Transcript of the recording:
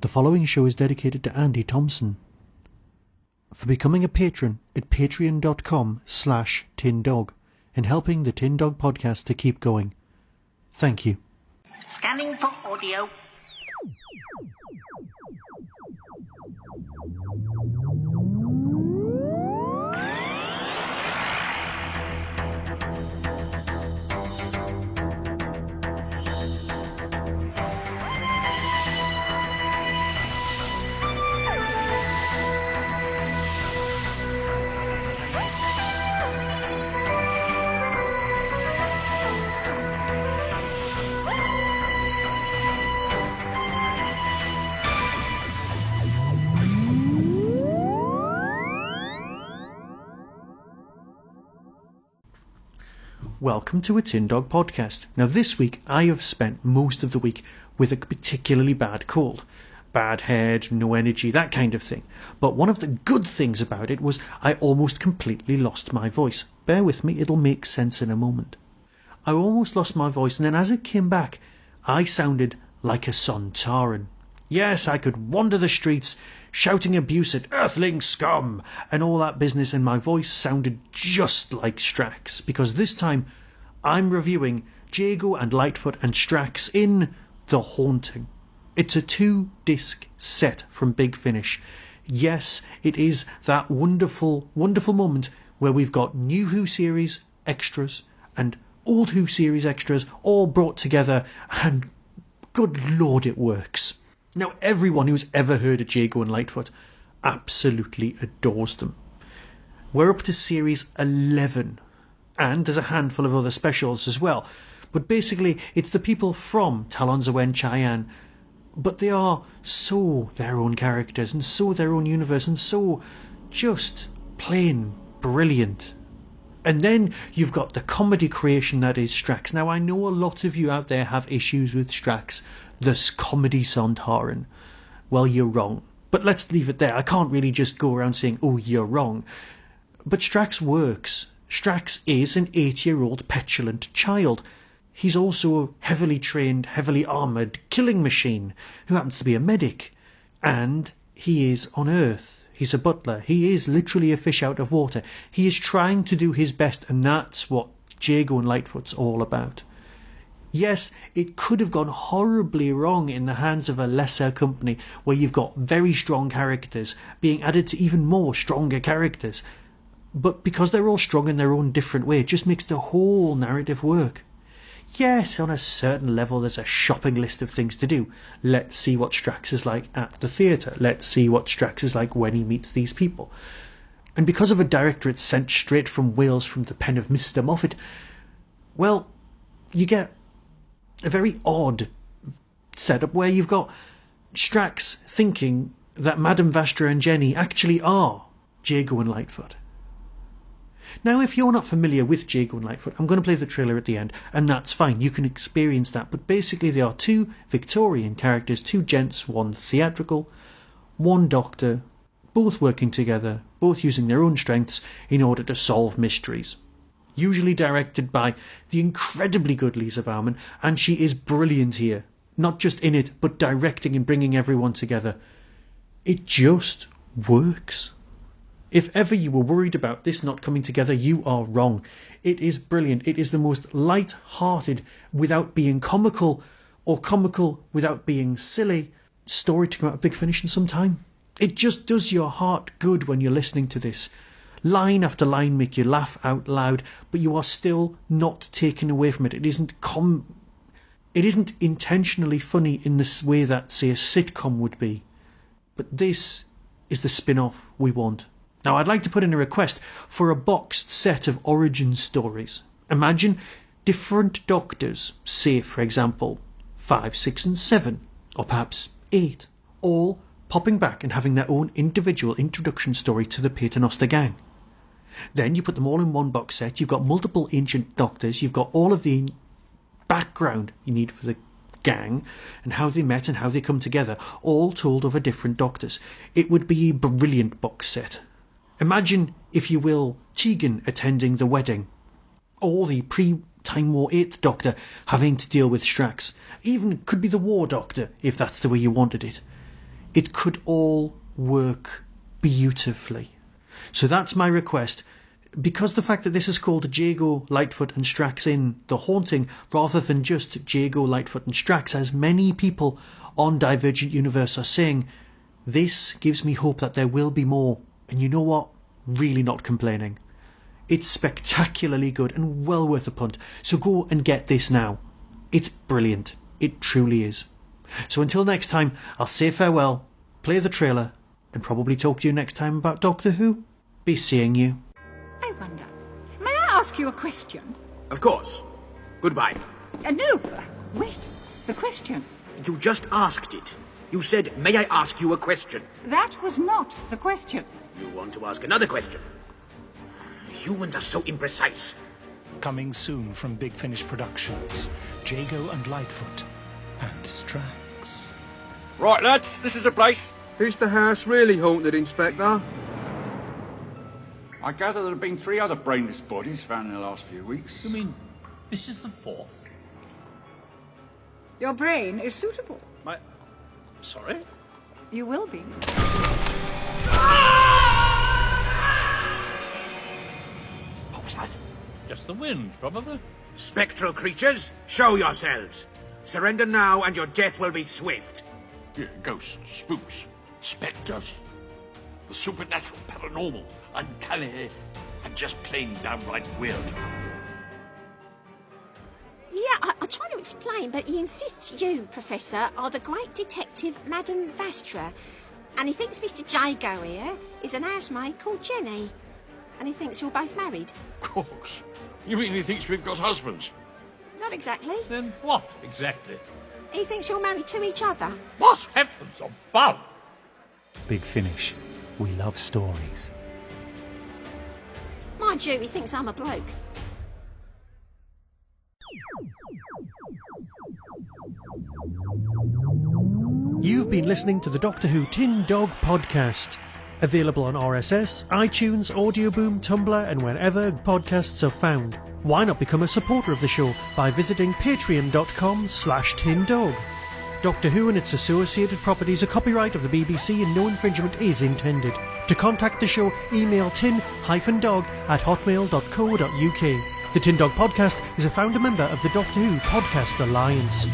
The following show is dedicated to Andy Thompson for becoming a patron at patreon.com/tindog and helping the Tin Dog podcast to keep going. Thank you. Scanning for audio. Welcome to a Tin Dog podcast. Now this week I have spent most of the week with a particularly bad cold. Bad head, no energy, that kind of thing. But one of the good things about it was I almost completely lost my voice. Bear with me, it'll make sense in a moment. I almost lost my voice, and then as it came back, I sounded like a Sontaran. Yes, I could wander the streets shouting abuse at earthling scum and all that business, and my voice sounded just like Strax, because this time I'm reviewing Jago and Lightfoot and Strax in The Haunting. It's a 2-disc set from Big Finish. Yes, it is that wonderful, wonderful moment where we've got new Who series extras and old Who series extras all brought together, and good lord, it works. Now, everyone who's ever heard of Jago and Lightfoot absolutely adores them. We're up to series 11, and there's a handful of other specials as well. But basically, it's the people from Talons of Wen-Chian, but they are so their own characters, and so their own universe, and so just plain brilliant. And then you've got the comedy creation that is Strax. Now, I know a lot of you out there have issues with Strax, the comedy Sontaran. Well, you're wrong. But let's leave it there. I can't really just go around saying, oh, you're wrong. But Strax works. Strax is an 8-year-old petulant child. He's also a heavily trained, heavily armoured killing machine who happens to be a medic. And he is on Earth. He's a butler. He is literally a fish out of water. He is trying to do his best, and that's what Jago and Lightfoot's all about. Yes, it could have gone horribly wrong in the hands of a lesser company where you've got very strong characters being added to even more stronger characters. But because they're all strong in their own different way, it just makes the whole narrative work. Yes, on a certain level there's a shopping list of things to do. Let's see what Strax is like at the theatre. Let's see what Strax is like when he meets these people. And because of a directorate sent straight from Wales from the pen of Mr. Moffat, well, you get a very odd setup where you've got Strax thinking that Madame Vastra and Jenny actually are Jago and Lightfoot. Now, if you're not familiar with Jago and Lightfoot, I'm going to play the trailer at the end, and that's fine, you can experience that. But basically they are two Victorian characters, two gents, one theatrical, one doctor, both working together, both using their own strengths in order to solve mysteries. Usually directed by the incredibly good Lisa Bauman, and she is brilliant here. Not just in it, but directing and bringing everyone together. It just works. If ever you were worried about this not coming together, you are wrong. It is brilliant. It is the most light-hearted, without being comical, or comical without being silly, story to come out of Big Finish in some time. It just does your heart good when you're listening to this. Line after line make you laugh out loud, but you are still not taken away from it. It isn't intentionally funny in this way that, say, a sitcom would be. But this is the spin-off we want. Now, I'd like to put in a request for a boxed set of origin stories. Imagine different doctors, say, for example, 5, 6 and 7, or perhaps 8, all popping back and having their own individual introduction story to the Paternoster gang. Then you put them all in one box set. You've got multiple ancient doctors. You've got all of the background you need for the gang and how they met and how they come together, all told over different doctors. It would be a brilliant box set. Imagine, if you will, Tegan attending the wedding, or the pre-Time War 8th Doctor having to deal with Strax. Even could be the War Doctor, if that's the way you wanted it. it could all work beautifully. So that's my request. Because the fact that this is called Jago, Lightfoot and Strax in The Haunting, rather than just Jago, Lightfoot and Strax, as many people on Divergent Universe are saying, this gives me hope that there will be more. And you know what? Really not complaining. It's spectacularly good and well worth a punt. So go and get this now. It's brilliant. It truly is. So until next time, I'll say farewell, play the trailer, and probably talk to you next time about Doctor Who. Be seeing you. I wonder, may I ask you a question? Of course. Goodbye. No, wait, the question. You just asked it. You said, may I ask you a question? That was not the question. You want to ask another question? Humans are so imprecise. Coming soon from Big Finish Productions, Jago and Lightfoot and Strax. Right, lads, this is the place. Is the house really haunted, Inspector? I gather there have been 3 other brainless bodies found in the last few weeks. You mean this is the 4th? Your brain is suitable. Sorry? You will be. What was that? Just the wind, probably. Spectral creatures, show yourselves. Surrender now and your death will be swift. Yeah, ghosts, spooks, spectres. The supernatural, paranormal, uncanny, and just plain downright weird. Yeah, I try to explain, but he insists you, Professor, are the great detective Madame Vastra. And he thinks Mr. Jago here is an housemaid called Jenny. And he thinks you're both married. Course. You mean he thinks we've got husbands? Not exactly. Then what, exactly? He thinks you're married to each other. What? Heavens above! Big Finish. We love stories. Mind you, he thinks I'm a bloke. You've been listening to the Doctor Who Tin Dog Podcast. Available on RSS, iTunes, Audioboom, Tumblr, and wherever podcasts are found. Why not become a supporter of the show by visiting patreon.com/tindog. Doctor Who and its associated properties are copyright of the BBC and no infringement is intended. To contact the show, email tin-dog@hotmail.co.uk. The Tin Dog Podcast is a founder member of the Doctor Who Podcast Alliance.